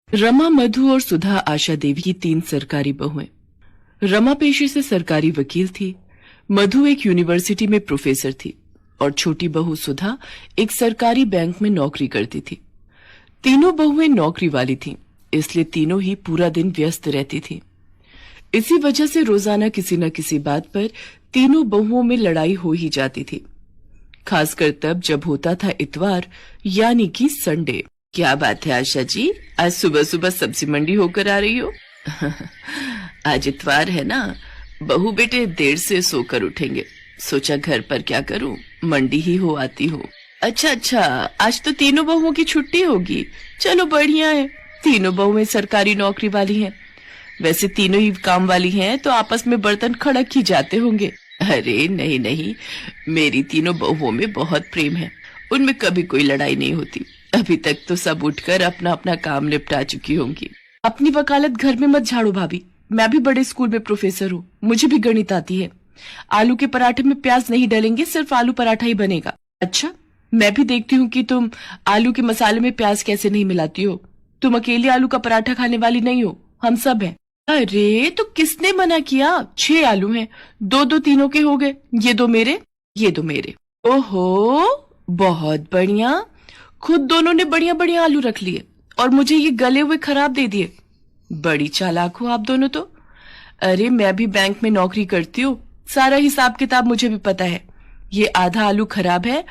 रमा, मधु और सुधा आशा देवी की 3 सरकारी बहुएं। रमा पेशे से सरकारी वकील थी, मधु एक यूनिवर्सिटी में प्रोफेसर थी और छोटी बहू सुधा एक सरकारी बैंक में नौकरी करती थी। तीनों बहुएं नौकरी वाली थीं, इसलिए तीनों ही पूरा दिन व्यस्त रहती थीं। इसी वजह से रोजाना किसी न किसी बात पर तीनों बहुओं में लड़ाई हो ही जाती थी, खासकर तब जब होता था इतवार यानी कि संडे। क्या बात है आशा जी, आज सुबह सुबह सब्जी मंडी होकर आ रही हो? आज इतवार है ना, बहू बेटे देर से सोकर उठेंगे, सोचा घर पर क्या करूं, मंडी ही हो आती हूँ। अच्छा, आज तो तीनों बहुओं की छुट्टी होगी। चलो बढ़िया है, तीनों बहुएं सरकारी नौकरी वाली हैं। वैसे तीनों ही काम वाली हैं तो आपस में बर्तन खड़क ही जाते होंगे। अरे नहीं, मेरी तीनों बहुओं में बहुत प्रेम है, उनमें कभी कोई लड़ाई नहीं होती। अभी तक तो सब उठकर अपना अपना काम निपटा चुकी होंगी। अपनी वकालत घर में मत झाड़ो भाभी, मैं भी बड़े स्कूल में प्रोफेसर हूँ, मुझे भी गणित आती है। आलू के पराठे में प्याज नहीं डलेंगे, सिर्फ आलू पराठा ही बनेगा। अच्छा, मैं भी देखती हूँ कि तुम आलू के मसाले में प्याज कैसे नहीं मिलाती हो। तुम अकेली आलू का पराठा खाने वाली नहीं हो, हम सब हैं। अरे तो किसने मना किया, 6 आलू हैं, 2-2 तीनों के हो गए, ये 2 मेरे, ये 2 मेरे। ओहो, बहुत बढ़िया, खुद दोनों ने बढ़िया बढ़िया आलू रख लिए और मुझे ये गले हुए खराब दे दिए। बड़ी चालाक हो आप दोनों तो। अरे मैं भी बैंक में नौकरी करती हूँ, सारा हिसाब किताब मुझे भी पता है। ये आधा आलू खराब है,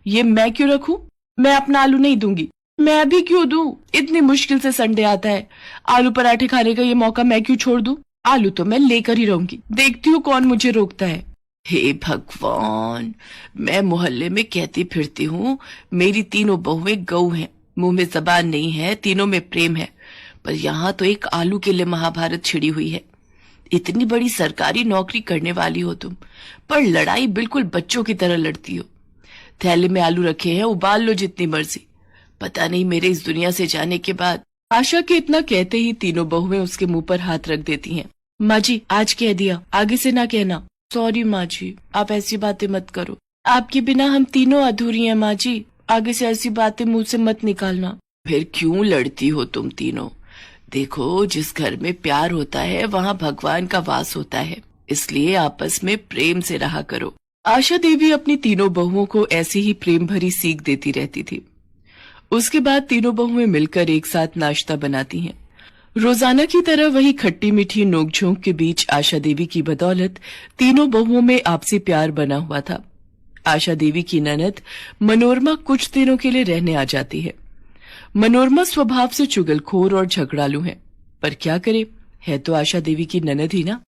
ये मैं क्यों रखूं? मैं अपना आलू नहीं दूंगी। मैं भी क्यों दूं? इतनी मुश्किल से संडे आता है, आलू पराठे खाने का ये मौका मैं क्यों छोड़ दूं? आलू तो मैं लेकर ही रहूंगी, देखती हूँ कौन मुझे रोकता है। हे भगवान, मैं मोहल्ले में कहती फिरती हूँ मेरी तीनों बहुएं गऊ हैं, मुंह में जबान नहीं है, तीनों में प्रेम है, पर यहाँ तो एक आलू के लिए महाभारत छिड़ी हुई है। इतनी बड़ी सरकारी नौकरी करने वाली हो तुम, पर लड़ाई बिल्कुल बच्चों की तरह लड़ती हो। थैले में आलू रखे हैं, उबाल लो जितनी मर्जी। पता नहीं मेरे इस दुनिया से जाने के बाद। आशा के इतना कहते ही तीनों बहुएं उसके मुंह पर हाथ रख देती हैं। माँ जी, आज कह दिया, आगे से ना कहना। सॉरी माँ जी, आप ऐसी बातें मत करो, आपके बिना हम तीनों अधूरी हैं माँ जी, आगे से ऐसी बातें मुंह से मत निकालना। फिर क्यों लड़ती हो तुम तीनों? देखो, जिस घर में प्यार होता है वहाँ भगवान का वास होता है, इसलिए आपस में प्रेम से रहा करो। आशा देवी अपनी तीनों बहुओं को ऐसी ही प्रेम भरी सीख देती रहती थी। उसके बाद तीनों बहुएं मिलकर एक साथ नाश्ता बनाती हैं। रोजाना की तरह वही खट्टी मीठी नोकझोंक के बीच आशा देवी की बदौलत तीनों बहुओं में आपसी प्यार बना हुआ था। आशा देवी की ननद मनोरमा कुछ दिनों के लिए रहने आ जाती है। मनोरमा स्वभाव से चुगलखोर और झगड़ालू है, पर क्या करे, है तो आशा देवी की ननद ही ना।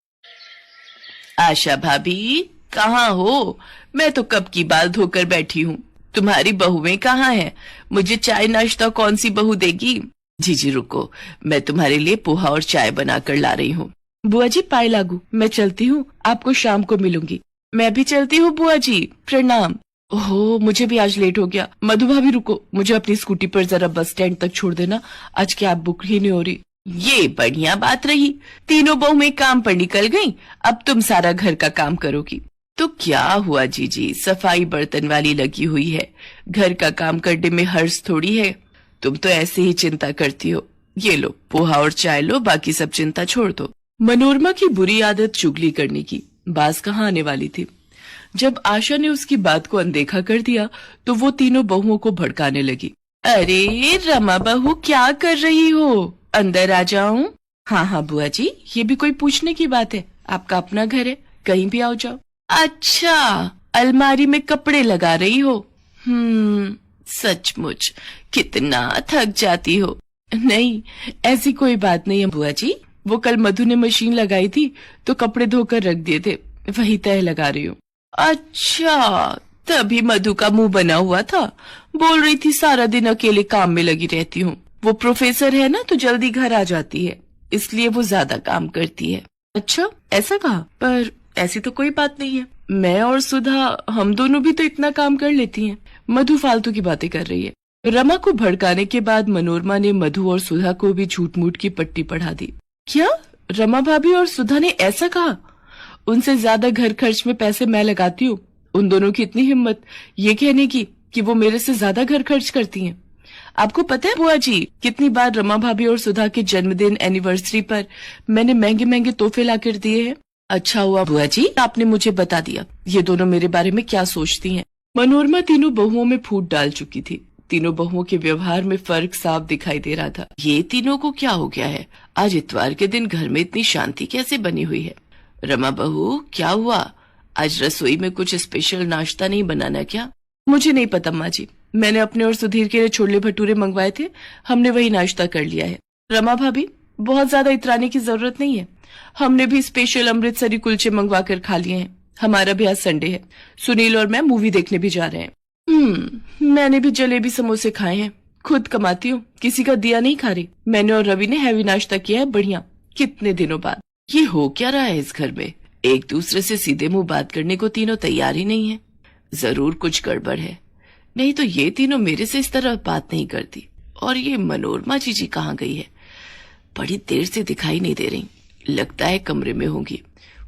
आशा भाभी कहाँ हो? मैं तो कब की बाल धोकर बैठी हूँ, तुम्हारी बहुएं कहाँ हैं? मुझे चाय नाश्ता कौन सी बहू देगी? जी रुको, मैं तुम्हारे लिए पोहा और चाय बनाकर ला रही हूँ। बुआ जी पाए लागू, मैं चलती हूँ, आपको शाम को मिलूंगी। मैं भी चलती हूँ बुआ जी, प्रणाम। ओहो, मुझे भी आज लेट हो गया। मधु भाभी रुको, मुझे अपनी स्कूटी पर जरा बस स्टैंड तक छोड़ देना, आज कैब बुक ही नहीं हो रही। ये बढ़िया बात रही, तीनों बहुएं काम पर निकल गईं, अब तुम सारा घर का काम करोगी। तो क्या हुआ जीजी, सफाई बर्तन वाली लगी हुई है, घर का काम करने में हर्ष थोड़ी है। तुम तो ऐसे ही चिंता करती हो, ये लो पोहा और चाय लो, बाकी सब चिंता छोड़ दो। मनोरमा की बुरी आदत चुगली करने की बाज कहाँ आने वाली थी। जब आशा ने उसकी बात को अनदेखा कर दिया तो वो तीनों बहुओं को भड़काने लगी। अरे रमा बहू, क्या कर रही हो? अंदर आ जाऊं? हाँ बुआ जी, ये भी कोई पूछने की बात है, आपका अपना घर है, कहीं भी आओ जाओ। अच्छा, अलमारी में कपड़े लगा रही हो? सचमुच कितना थक जाती हो। नहीं, ऐसी कोई बात नहीं है बुआ जी, वो कल मधु ने मशीन लगाई थी तो कपड़े धोकर रख दिए थे, वही तह लगा रही हूँ। अच्छा, तभी मधु का मुंह बना हुआ था, बोल रही थी सारा दिन अकेले काम में लगी रहती हूँ। वो प्रोफेसर है ना तो जल्दी घर आ जाती है, इसलिए वो ज्यादा काम करती है। अच्छा, ऐसा कहा? पर ऐसी तो कोई बात नहीं है, मैं और सुधा हम दोनों भी तो इतना काम कर लेती हैं। मधु फालतू की बातें कर रही है। रमा को भड़काने के बाद मनोरमा ने मधु और सुधा को भी झूठ मूठ की पट्टी पढ़ा दी। क्या रमा भाभी और सुधा ने ऐसा कहा? उनसे ज्यादा घर खर्च में पैसे मैं लगाती हूँ, उन दोनों की इतनी हिम्मत ये कहने की कि वो मेरे से ज्यादा घर खर्च करती हैं। आपको पता है बुआ जी, कितनी बार रमा भाभी और सुधा के जन्मदिन एनिवर्सरी पर मैंने महंगे महंगे तोहफे लाकर दिए हैं। अच्छा हुआ बुआ जी आपने मुझे बता दिया, ये दोनों मेरे बारे में क्या सोचती हैं। मनोरमा तीनों बहुओं में फूट डाल चुकी थी। तीनों बहुओं के व्यवहार में फर्क साफ दिखाई दे रहा था। ये तीनों को क्या हो गया है, आज इतवार के दिन घर में इतनी शांति कैसे बनी हुई है। रमा बहू क्या हुआ, आज रसोई में कुछ स्पेशल नाश्ता नहीं बनाना क्या? मुझे नहीं पता माँ जी, मैंने अपने और सुधीर के लिए छोले भटूरे मंगवाए थे, हमने वही नाश्ता कर लिया है। रमा भाभी बहुत ज्यादा इतराने की जरूरत नहीं है, हमने भी स्पेशल अमृतसरी कुलचे मंगवा कर खा लिए हैं। हमारा भी आज संडे है, सुनील और मैं मूवी देखने भी जा रहे हैं। मैंने भी जलेबी समोसे खाए हैं, खुद कमाती हूँ, किसी का दिया नहीं खा रही। मैंने और रवि ने हैवी नाश्ता किया है बढ़िया, कितने दिनों बाद। ये हो क्या रहा है इस घर में, एक दूसरे से सीधे मुंह बात करने को तीनों तैयार ही नहीं है। जरूर कुछ गड़बड़ है, नहीं तो ये तीनों मेरे से इस तरह बात नहीं करती। और ये मनोरमा जी कहाँ गई है, बड़ी देर से दिखाई नहीं दे रही, लगता है कमरे में होंगी।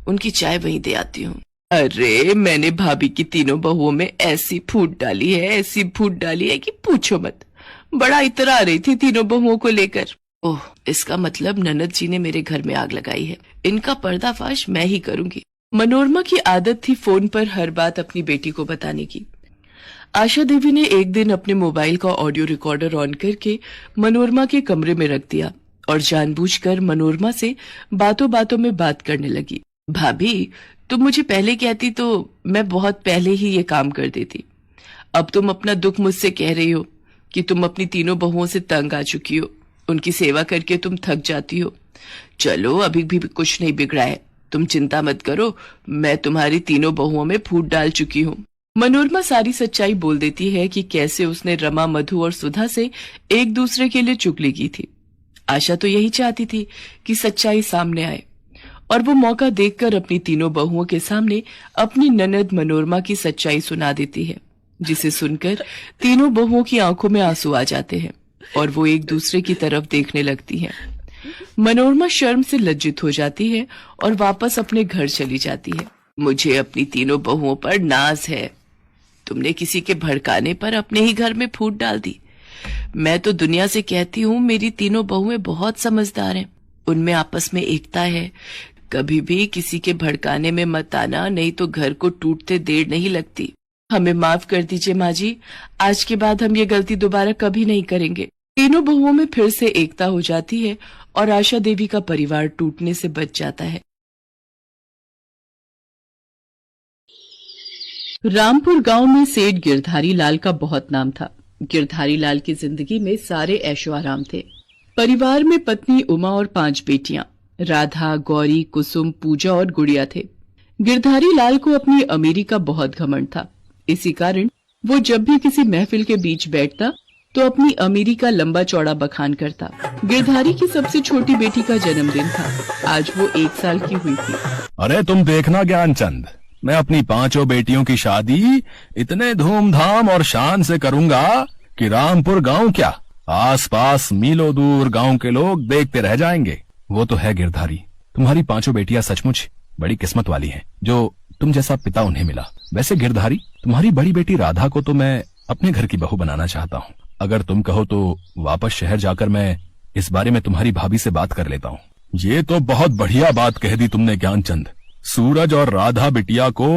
उनकी चाय वहीं दे आती हूँ। अरे मैंने भाभी की तीनों बहुओं में ऐसी फूट डाली है, ऐसी फूट डाली है कि पूछो मत। बड़ा इतरा रही थी तीनों बहुओं को लेकर। ओह, इसका मतलब ननद जी ने मेरे घर में आग लगाई है। इनका पर्दाफाश मैं ही करूंगी। मनोरमा की आदत थी फोन पर हर बात अपनी बेटी को बताने की। आशा देवी ने एक दिन अपने मोबाइल का ऑडियो रिकॉर्डर ऑन करके मनोरमा के कमरे में रख दिया और जानबूझकर मनोरमा से बातों बातों में बात करने लगी। भाभी तुम मुझे पहले कहती तो मैं बहुत पहले ही ये काम कर देती। अब तुम अपना दुख मुझसे कह रही हो कि तुम अपनी तीनों बहुओं से तंग आ चुकी हो, उनकी सेवा करके तुम थक जाती हो। चलो अभी भी कुछ नहीं बिगड़ा है, तुम चिंता मत करो, मैं तुम्हारी तीनों बहुओं में फूट डाल चुकी हूँ। मनोरमा सारी सच्चाई बोल देती है कि कैसे उसने रमा, मधु और सुधा से एक दूसरे के लिए चुगली की थी। आशा तो यही चाहती थी कि सच्चाई सामने आए और वो मौका देखकर अपनी तीनों बहुओं के सामने अपनी ननद मनोरमा की सच्चाई सुना देती है, जिसे सुनकर तीनों बहुओं की आंखों में आंसू आ जाते हैं और वो एक दूसरे की तरफ देखने लगती हैं। मनोरमा शर्म से लज्जित हो जाती है और वापस अपने घर चली जाती है। मुझे अपनी तीनों बहुओं पर नाज है, तुमने किसी के भड़काने पर अपने ही घर में फूट डाल दी। मैं तो दुनिया से कहती हूँ मेरी तीनों बहुएं बहुत समझदार हैं, उनमें आपस में एकता है। कभी भी किसी के भड़काने में मत आना, नहीं तो घर को टूटते देर नहीं लगती। हमें माफ कर दीजिए माँ जी, आज के बाद हम ये गलती दोबारा कभी नहीं करेंगे। तीनों बहुओं में फिर से एकता हो जाती है और आशा देवी का परिवार टूटने से बच जाता है। रामपुर गांव में सेठ गिरधारी लाल का बहुत नाम था। गिरधारी लाल की जिंदगी में सारे ऐशो आराम थे। परिवार में पत्नी उमा और 5 बेटियां राधा, गौरी, कुसुम, पूजा और गुड़िया थे। गिरधारी लाल को अपनी अमीरी का बहुत घमंड था। इसी कारण वो जब भी किसी महफिल के बीच बैठता तो अपनी अमीरी का लंबा चौड़ा बखान करता। गिरधारी की सबसे छोटी बेटी का जन्मदिन था, आज वो 1 साल की हुई थी। अरे तुम देखना ज्ञानचंद, मैं अपनी 5 बेटियों की शादी इतने धूमधाम और शान से करूंगा कि रामपुर गांव क्या, आसपास मीलों दूर गांव के लोग देखते रह जाएंगे। वो तो है गिरधारी, तुम्हारी 5 बेटियां सचमुच बड़ी किस्मत वाली हैं, जो तुम जैसा पिता उन्हें मिला। वैसे गिरधारी, तुम्हारी बड़ी बेटी राधा को तो मैं अपने घर की बहू बनाना चाहता हूँ। अगर तुम कहो तो वापस शहर जाकर मैं इस बारे में तुम्हारी भाभी से बात कर लेता हूँ। ये तो बहुत बढ़िया बात कह दी तुमने ज्ञानचंद। सूरज और राधा बिटिया को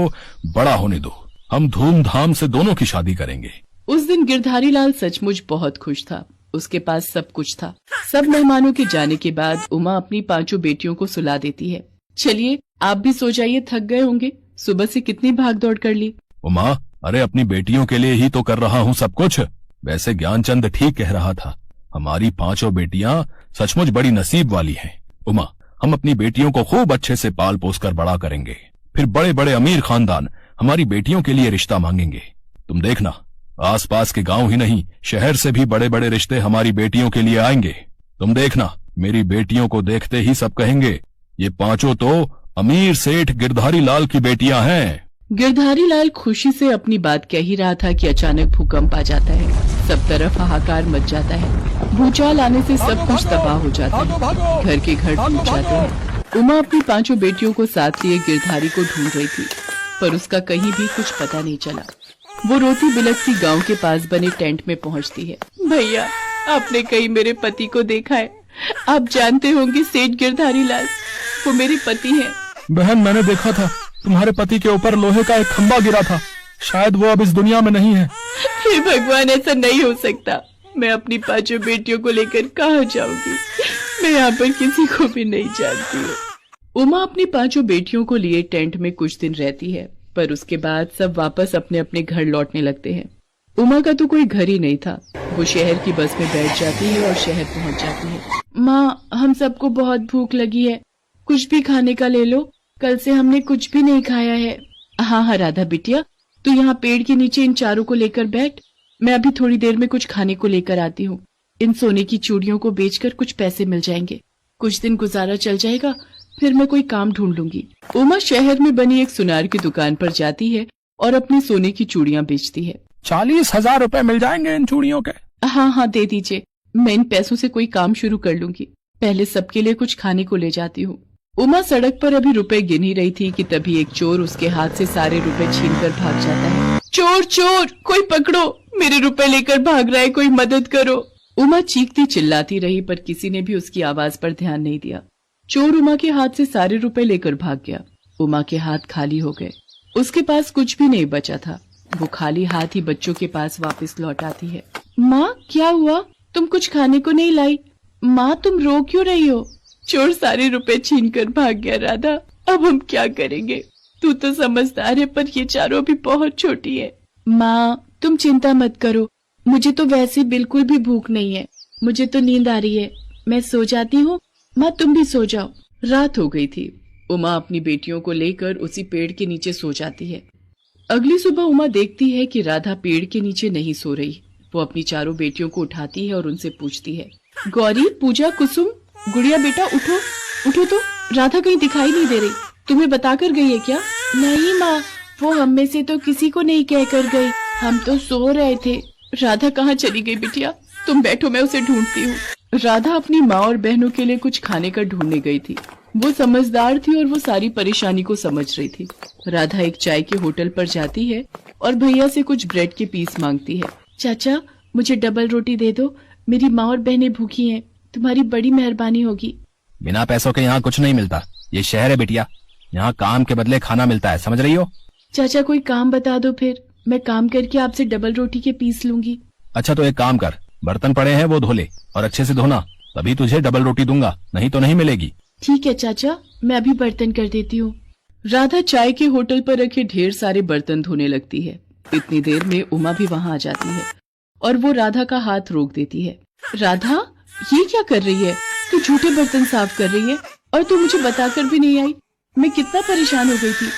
बड़ा होने दो, हम धूमधाम से दोनों की शादी करेंगे। उस दिन गिरधारी लाल सचमुच बहुत खुश था, उसके पास सब कुछ था। सब मेहमानों के जाने के बाद उमा अपनी 5 बेटियों को सुला देती है। चलिए आप भी सो जाइए, थक गए होंगे, सुबह से कितनी भाग दौड़ कर ली। उमा, अरे अपनी बेटियों के लिए ही तो कर रहा हूँ सब कुछ। वैसे ज्ञानचंद ठीक कह रहा था, हमारी 5 बेटियां सचमुच बड़ी नसीब वाली हैं। उमा, हम अपनी बेटियों को खूब अच्छे से पाल पोस कर बड़ा करेंगे, फिर बड़े बड़े अमीर खानदान हमारी बेटियों के लिए रिश्ता मांगेंगे। तुम देखना, आसपास के गांव ही नहीं, शहर से भी बड़े बड़े रिश्ते हमारी बेटियों के लिए आएंगे। तुम देखना, मेरी बेटियों को देखते ही सब कहेंगे ये 5 तो अमीर सेठ गिरधारी लाल की बेटियां हैं। गिरधारी लाल खुशी से अपनी बात कह ही रहा था कि अचानक भूकंप आ जाता है। सब तरफ हाहाकार मच जाता है। भूचाल आने से सब कुछ तबाह हो जाता है, घर के घर टूट जाते हैं। उमा अपनी 5 बेटियों को साथ लिए गिरधारी को ढूंढ रही थी, पर उसका कहीं भी कुछ पता नहीं चला। वो रोती बिलखती गांव के पास बने टेंट में पहुंचती है। भैया आपने कहीं मेरे पति को देखा है? आप जानते होंगे सेठ गिरधारी लाल, वो मेरे पति हैं। बहन, मैंने देखा था तुम्हारे पति के ऊपर लोहे का एक खंभा गिरा था। शायद वो अब इस दुनिया में नहीं है। हे भगवान, ऐसा नहीं हो सकता। मैं अपनी 5 बेटियों को लेकर कहाँ जाऊंगी? मैं यहाँ पर किसी को भी नहीं जानती हूँ। उमा अपनी 5 बेटियों को लिए टेंट में कुछ दिन रहती है, पर उसके बाद सब वापस अपने अपने घर लौटने लगते हैं। उमा का तो कोई घर ही नहीं था। वो शहर की बस में बैठ जाती है और शहर पहुंच जाती है। माँ, हम सबको बहुत भूख लगी है, कुछ भी खाने का ले लो, कल से हमने कुछ भी नहीं खाया है। हाँ हाँ राधा बिटिया, तू यहाँ पेड़ के नीचे इन चारों को लेकर बैठ, मैं अभी थोड़ी देर में कुछ खाने को लेकर आती हूँ। इन सोने की चूड़ियों को बेचकर कुछ पैसे मिल जाएंगे, कुछ दिन गुजारा चल जाएगा, फिर मैं कोई काम ढूंढ लूंगी। उमा शहर में बनी एक सुनार की दुकान पर जाती है और अपनी सोने की चूड़ियां बेचती है। 40,000 रुपए मिल जाएंगे इन चूड़ियों के। हाँ हाँ दे दीजिए, मैं इन पैसों से कोई काम शुरू कर लूंगी। पहले सबके लिए कुछ खाने को ले जाती हूँ। उमा सड़क पर अभी रुपए गिन ही रही थी कि तभी एक चोर उसके हाथ से सारे रुपए छीनकर भाग जाता है। चोर चोर, कोई पकड़ो, मेरे रुपए लेकर भाग रहा है, कोई मदद करो। उमा चीखती चिल्लाती रही, पर किसी ने भी उसकी आवाज पर ध्यान नहीं दिया। चोर उमा के हाथ से सारे रुपए लेकर भाग गया। उमा के हाथ खाली हो गए, उसके पास कुछ भी नहीं बचा था। वो खाली हाथ ही बच्चों के पास वापस लौट आती है। माँ, क्या हुआ? तुम कुछ खाने को नहीं लाई? माँ, तुम रो क्यों रही हो? चोर सारे रुपए छीन कर भाग गया राधा, अब हम क्या करेंगे? तू तो समझदार है, पर ये चारों भी बहुत छोटी है। माँ, तुम चिंता मत करो, मुझे तो वैसे बिल्कुल भी भूख नहीं है, मुझे तो नींद आ रही है, मैं सो जाती हूँ। माँ, तुम भी सो जाओ। रात हो गई थी। उमा अपनी बेटियों को लेकर उसी पेड़ के नीचे सो जाती है। अगली सुबह उमा देखती है कि राधा पेड़ के नीचे नहीं सो रही। वो अपनी चारों बेटियों को उठाती है और उनसे पूछती है, गौरी, पूजा, कुसुम, गुड़िया बेटा, उठो उठो, तो राधा कहीं दिखाई नहीं दे रही, तुम्हें बताकर गई है क्या? नहीं माँ, वो हम में से तो किसी को नहीं कहकर गई, हम तो सो रहे थे। राधा कहाँ चली गई बिटिया? तुम बैठो, मैं उसे ढूंढती हूँ। राधा अपनी माँ और बहनों के लिए कुछ खाने का ढूंढने गई थी। वो समझदार थी और वो सारी परेशानी को समझ रही थी। राधा एक चाय के होटल पर जाती है और भैया से कुछ ब्रेड के पीस मांगती है। चाचा, मुझे डबल रोटी दे दो, मेरी माँ और बहनें भूखी हैं, तुम्हारी बड़ी मेहरबानी होगी। बिना पैसों के यहाँ कुछ नहीं मिलता, ये शहर है बिटिया, यहाँ काम के बदले खाना मिलता है, समझ रही हो? चाचा, कोई काम बता दो, फिर मैं काम करके आपसे डबल रोटी के पीस लूंगी। अच्छा, तो एक काम कर, बर्तन पड़े हैं वो धो ले, और अच्छे से धोना, तभी तुझे डबल रोटी दूंगा, नहीं तो नहीं मिलेगी। ठीक है चाचा, मैं अभी बर्तन कर देती हूँ। राधा चाय के होटल पर रखे ढेर सारे बर्तन धोने लगती है। इतनी देर में उमा भी वहाँ आ जाती है और वो राधा का हाथ रोक देती है। राधा, ये क्या कर रही है? तू झूठे बर्तन साफ कर रही है और तू मुझे बताकर भी नहीं आई। मैं कितना परेशान हो गई थी।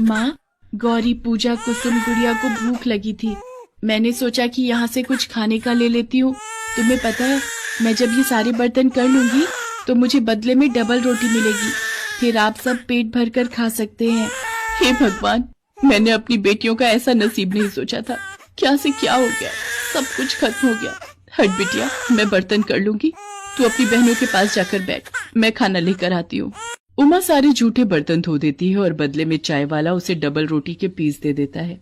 माँ, गौरी, पूजा, कुसुम, गुड़िया को भूख लगी थी, मैंने सोचा कि यहाँ से कुछ खाने का ले लेती हूँ। तुम्हें पता है, मैं जब ये सारे बर्तन कर लूंगी तो मुझे बदले में डबल रोटी मिलेगी, फिर आप सब पेट भर कर खा सकते हैं। हे भगवान, मैंने अपनी बेटियों का ऐसा नसीब नहीं सोचा था। क्या से क्या हो गया, सब कुछ खत्म हो गया। हट बिटिया, मैं बर्तन कर लूंगी, तू अपनी बहनों के पास जाकर बैठ, मैं खाना लेकर आती हूँ। उमा सारे झूठे बर्तन धो देती है और बदले में चाय वाला उसे डबल रोटी के पीस दे देता है।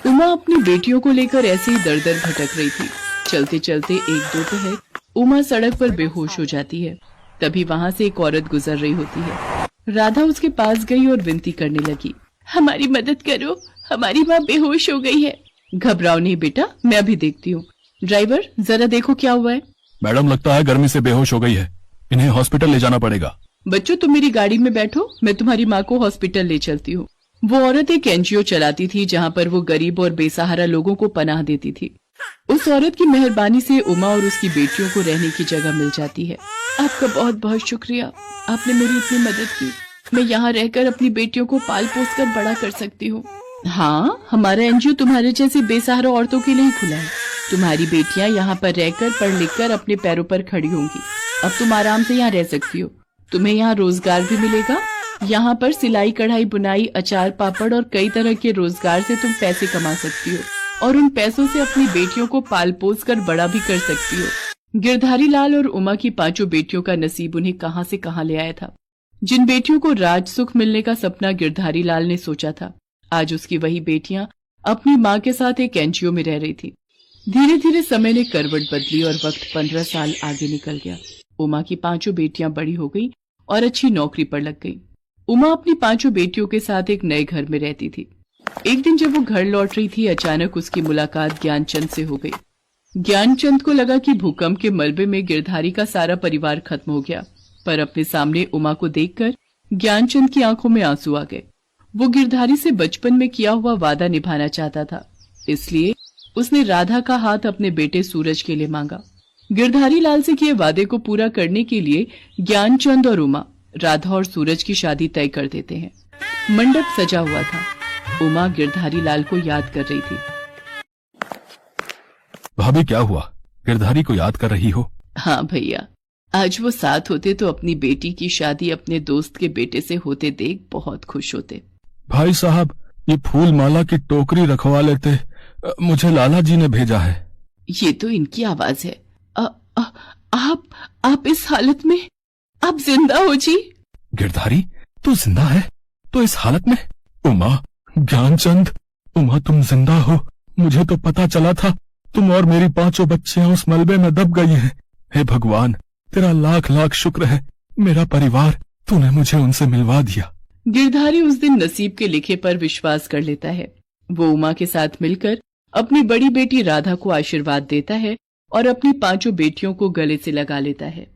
उमा अपनी बेटियों को लेकर ऐसे ही दर दर भटक रही थी। चलते चलते एक दोपहर उमा सड़क पर बेहोश हो जाती है। तभी वहाँ से एक औरत गुजर रही होती है। राधा उसके पास गई और विनती करने लगी, हमारी मदद करो, हमारी माँ बेहोश हो गई है। घबराओ नहीं बेटा, मैं अभी देखती हूँ। ड्राइवर, जरा देखो क्या हुआ है। मैडम, लगता है गर्मी से बेहोश हो गई है, इन्हें हॉस्पिटल ले जाना पड़ेगा। बच्चों, तुम मेरी गाड़ी में बैठो, मैं तुम्हारी माँ को हॉस्पिटल ले चलती हूँ। वो औरत एक एनजीओ चलाती थी जहाँ पर वो गरीब और बेसहारा लोगों को पनाह देती थी। उस औरत की मेहरबानी से उमा और उसकी बेटियों को रहने की जगह मिल जाती है। आपका बहुत बहुत शुक्रिया, आपने मेरी इतनी मदद की। मैं यहाँ रहकर अपनी बेटियों को पाल पोस कर बड़ा कर सकती हूँ। हाँ, हमारा एनजीओ तुम्हारे जैसे बेसहारा औरतों के लिए ही खुला है। तुम्हारी बेटियाँ यहाँ पर रहकर पढ़ लिख कर अपने पैरों पर खड़ी होंगी। अब तुम आराम से यहाँ रह सकती हो। तुम्हें यहाँ रोजगार भी मिलेगा। यहाँ पर सिलाई, कढ़ाई, बुनाई, अचार, पापड़ और कई तरह के रोजगार से तुम पैसे कमा सकती हो और उन पैसों से अपनी बेटियों को पाल पोस कर बड़ा भी कर सकती हो। गिरधारी लाल और उमा की पांचों बेटियों का नसीब उन्हें कहां से कहां ले आया था। जिन बेटियों को राज सुख मिलने का सपना गिरधारी लाल ने सोचा था, आज उसकी वही बेटियां अपनी माँ के साथ एक एनजीओ में रह रही थी। धीरे धीरे समय ने करवट बदली और वक्त 15 साल आगे निकल गया। उमा की 5 बेटियां बड़ी हो गई और अच्छी नौकरी पर लग गई। उमा अपनी 5 बेटियों के साथ एक नए घर में रहती थी। एक दिन जब वो घर लौट रही थी, अचानक उसकी मुलाकात ज्ञानचंद से हो गई। ज्ञानचंद को लगा कि भूकंप के मलबे में गिरधारी का सारा परिवार खत्म हो गया, पर अपने सामने उमा को देखकर ज्ञानचंद की आंखों में आंसू आ गए। वो गिरधारी से बचपन में किया हुआ वादा निभाना चाहता था, इसलिए उसने राधा का हाथ अपने बेटे सूरज के लिए मांगा। गिरधारी लाल से किए वादे को पूरा करने के लिए ज्ञानचंद और उमा राधा और सूरज की शादी तय कर देते हैं। मंडप सजा हुआ था। उमा गिरधारी लाल को याद कर रही थी। भाभी, क्या हुआ? गिरधारी को याद कर रही हो? हाँ भैया, आज वो साथ होते तो अपनी बेटी की शादी अपने दोस्त के बेटे से होते देख बहुत खुश होते। भाई साहब, ये फूल माला की टोकरी रखवा लेते, मुझे लाला जी ने भेजा है। ये तो इनकी आवाज है। आप इस हालत में? आप जिंदा हो जी? गिरधारी, तू जिंदा है? तो इस हालत में? उमा, ज्ञानचंद, उमा तुम जिंदा हो। मुझे तो पता चला था तुम और मेरी 5 बच्चियां उस मलबे में दब गई हैं। हे भगवान, तेरा लाख लाख शुक्र है। मेरा परिवार, तूने मुझे उनसे मिलवा दिया। गिरधारी उस दिन नसीब के लिखे पर विश्वास कर लेता है। वो उमा के साथ मिलकर अपनी बड़ी बेटी राधा को आशीर्वाद देता है और अपनी 5 बेटियों को गले से लगा लेता है।